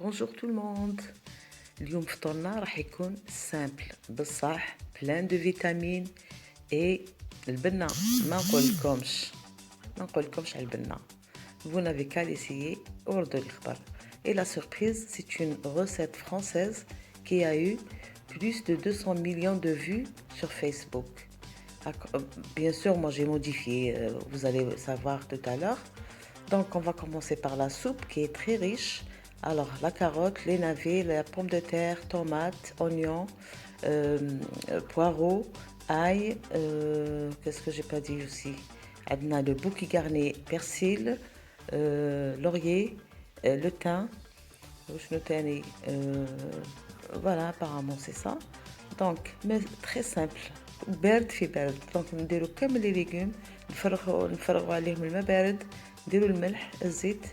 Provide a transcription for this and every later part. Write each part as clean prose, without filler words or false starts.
Bonjour tout le monde. اليوم فطورنا راح يكون سامبل بصح بلان دو فيتامين اي البنة ما نقولكمش على البنة. Vous n'avez qu'à l'essayer وردوا لي خبر. Et la surprise, c'est une recette française qui a eu plus de 200 millions de vues sur Facebook. Bien sûr, moi j'ai modifié, vous allez savoir tout à l'heure. Donc on va commencer par la soupe qui est très riche. Alors la carotte, les navets, la pomme de terre, tomates, oignons, poireaux, ail, qu'est-ce que j'ai pas dit aussi? On a le bouquet garni, persil, laurier, le thym, voilà, apparemment c'est ça. Donc, mais très simple. بارد في بارد. Donc نديرو كامل les légumes, نفرغوا عليهم الماء بارد, نديرو الملح, الزيت,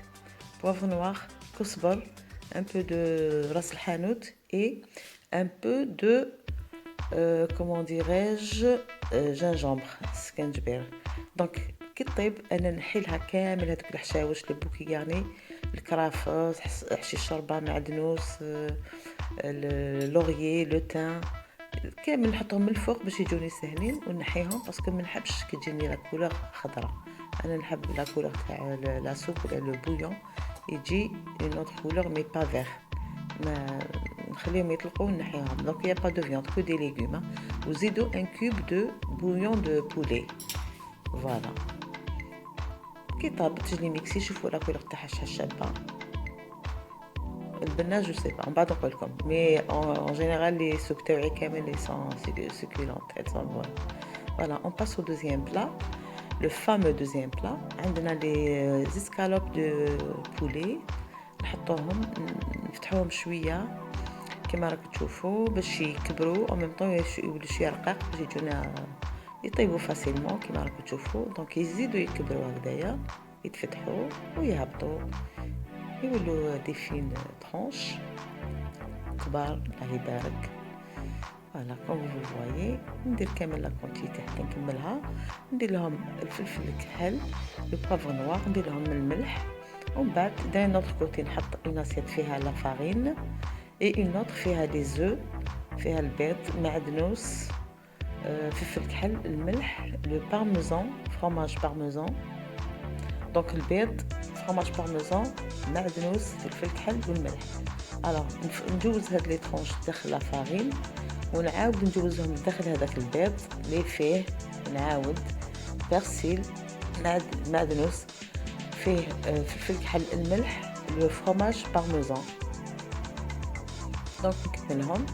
poivre noir, كزبر, un peu de ras el hanout et un peu de comment dirais-je gingembre, سكنجبير. Donc كي طيب انا نحي لها كامل هذوك الحشاوش البوكي يعني الكرافه حشي الشوربه معدنوس اللوريي لو تان كامل نحطهم من الفوق باش يجوني سهلين ونحيهم باسكو ما نحبش كي تجيني لا كولور خضراء. انا نحب لا كولور تاع لا سوب ولا لو بويون يجي اون اوتر كولور مي با فير ما نخليهم يطلقوا ونحيهم. دونك يا با دو فياند كو دي ليغوم وزيدوا ان كوب دو بويون دو بولي. فوالا كي طابت تجلي ميكسي. شوفوا لا كولور تاعها شابه. البنه جو سي با من بعد نقول لكم مي en général les soupes تاعي كامل les sont succulentes elles sont bonnes. Voilà, on passe au deuxième plat, le fameux deuxième plat. عندنا les escalopes de poulet نحطوهم نفتحوهم شويه كما راكم تشوفوا باش يكبروا او ميم طون يولوا شويه رقاق باش يجونا يطيبوا فاسيلمون كما راكم تشوفوا. دونك يزيدوا يكبروا هكذايا يتفتحوا ويهبطوا يولوا دي فين ترونش كبار الله يبارك. فوالا كوم فو فوايي ندير كامل لا كونتيتي حتى نكملها. ندير لهم الفلفل الكحل لو بافر نوار ندير لهم الملح ومن بعد داير نوتر كوتي نحط اون اسيت فيها لا فارين اي اون اوتر فيها دي زو فيها البيض معدنوس فلفل الكحل الملح لو بارميزان فرomage بارميزان. دونك البيض فرomage بارميزان معدنوس فلفل الكحل والملح. الوغ نجوز هاد لي طرونش داخل لا فارين ونعاود نجوزهم داخل هذاك البيض اللي فيه نعاود بيرسيل معدنوس فيه فلفل الكحل الملح لو فرomage بارميزان. دونك نكملهم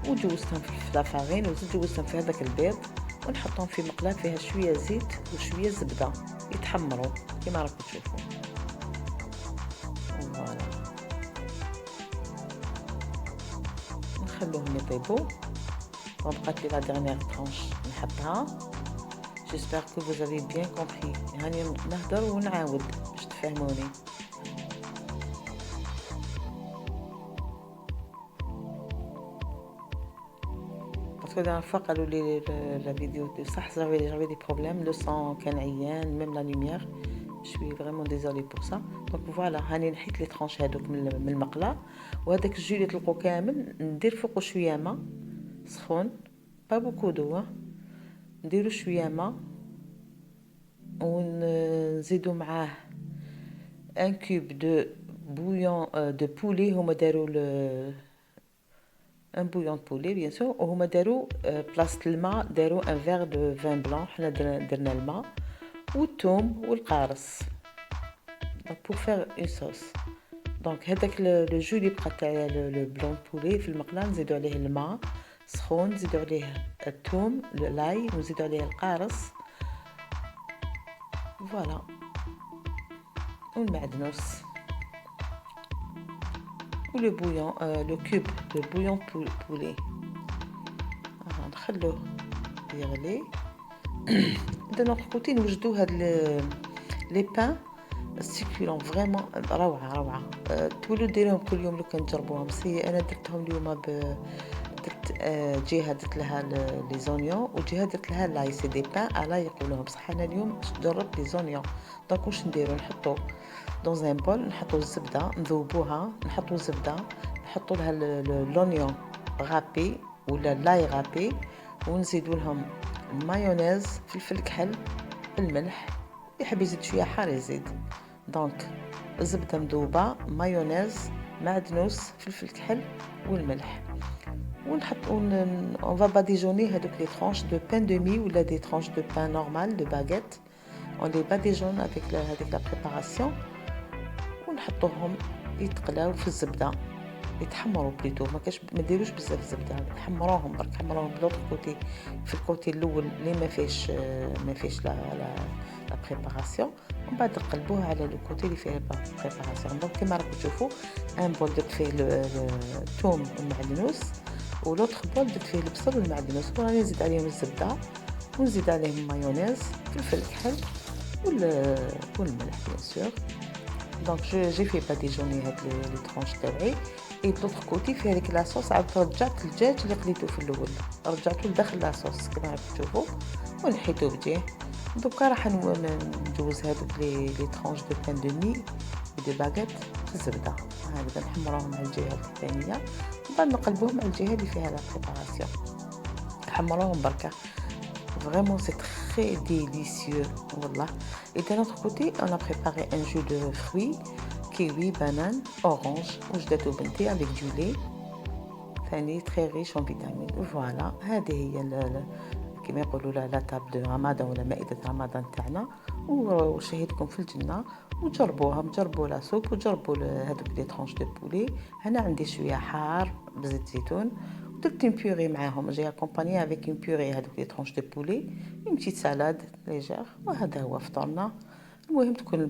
وجوزتهم في لا فارين وجوزتهم في هذاك البيض ونحطهم في مقلاة فيها شويه زيت وشويه زبده يتحمروا كما راكم تشوفوا. فوالا نخلوهم يطيبوا. وبقات لي لا ديرنيير طرونش نحطها. جيسبر كو vous avez bien compris. هاني نهضر ونعاود باش تفهموني. Parce que la dernière fois قالوا لي la vidéo de صح j'avais des problèmes le son كان عيان même la lumière. Je suis vraiment désolée pour ça. Donc voilà هاني نحيت لي طرونش هذوك من المقله وهذاك الجو اللي طلقوا كامل ندير فوقه شويه ماء سخون با بوكو دو نديرو شويه ماء ونزيدو معاه ان كوب دو بويون دو بولي. هما داروا ان بويون بولي بيان سور وهما داروا بلاصه الماء داروا ان فيغ دو فان بلون. حنا درنا الماء والثوم والقارص دونك بور فير اون صوص. دونك هذاك لو جو اللي بقى تاع لو بلون بولي في المقله نزيدو عليه الماء سخون نزيدو عليه الثوم لاي ونزيدو عليه القارص. فوالا والمعدنوس ولو بويون لو كوب دو بويون بولي. نخلوه يغلي. de notre côté نوجدوا هاد لي بان سيكولون فريمون روعه. تولوا ديروهم كل يوم لو كان تجربوهم. سي انا درتهم اليوم درت جهه درت لها لي زونيون وجهه درت لها لاي. سي دي بان الا يقولوهم بصح انا اليوم جربت لي زونيون. دونك واش نديرو نحطو دون ان بول نحطوا الزبده نذوبوها، نحطوا الزبده، نحطوا لها لونيون غابي ولا لاي غابي، ونزيدوا لهم المايونيز، فلفل كحل، الملح، يحب يزيد شويه حار يزيد. دونك الزبده مذوبه، مايونيز، معدنوس، فلفل كحل والملح، ونحط on va badigeonner هذوك لي tranches de pain de mie ولا des tranches de pain normal de baguette. On les badigeonne avec la préparation ونحطوهم يتقلاو في الزبده، يتحمروا بليتو، ما ديروش بزاف الزبده، حمروهم برك، حمروهم بلوطر كوتي، في الكوتي الاول اللي ما فيش لا بريباراسيون، ومن بعد قلبوها على لو كوتي اللي فيه بريباراسيون. دونك كيما راكم تشوفوا ان بول درت فيه الثوم والمعدنوس، ولوطر بول درت فيه البصل والمعدنوس، وراني نزيد عليهم الزبده ونزيد عليهم مايونيز، فلفل كحل والملح بيان سور. دونك جي في باديجوني هاد لي طرونش تاعي. اي بلوطر كوتي في هذيك لاصوص عاد رجعت الدجاج اللي قليته في الاول، رجعته لداخل لاصوص كما راكم تشوفوا ونحيتو بديه. دوكا راح ندوز هذوك لي طرونش دو بان دو مي دو باغيت في الزبده هكذا، نحمروهم على الجهه الثانيه ومن بعد نقلبوهم على الجهه اللي فيها لا بريباراسيون، نحمروهم بركه. Vraiment, c'est très délicieux. Voilà. Et d'un autre côté, on a préparé un jus de fruits, kiwi, banane, orange, وجدة بنتي avec du lait. ثاني très riche en vitamines. Voilà. هذه هي كما يقولوا لا تاب دو رمضان ولا مائدة رمضان تاعنا، وشهيدكم في الجنة. وجربوها، جربوا لا سوب وجربوا هذوك لي طرونش دو بولي. هنا عندي شويه حار بزيت زيتون، درت اون بيوري معاهم، جاي اكومباني افيك اون بيوري هذوك لي طرونش دو بولي، اون بتيت سالاد ليجير، وهذا هو فطورنا. المهم تكون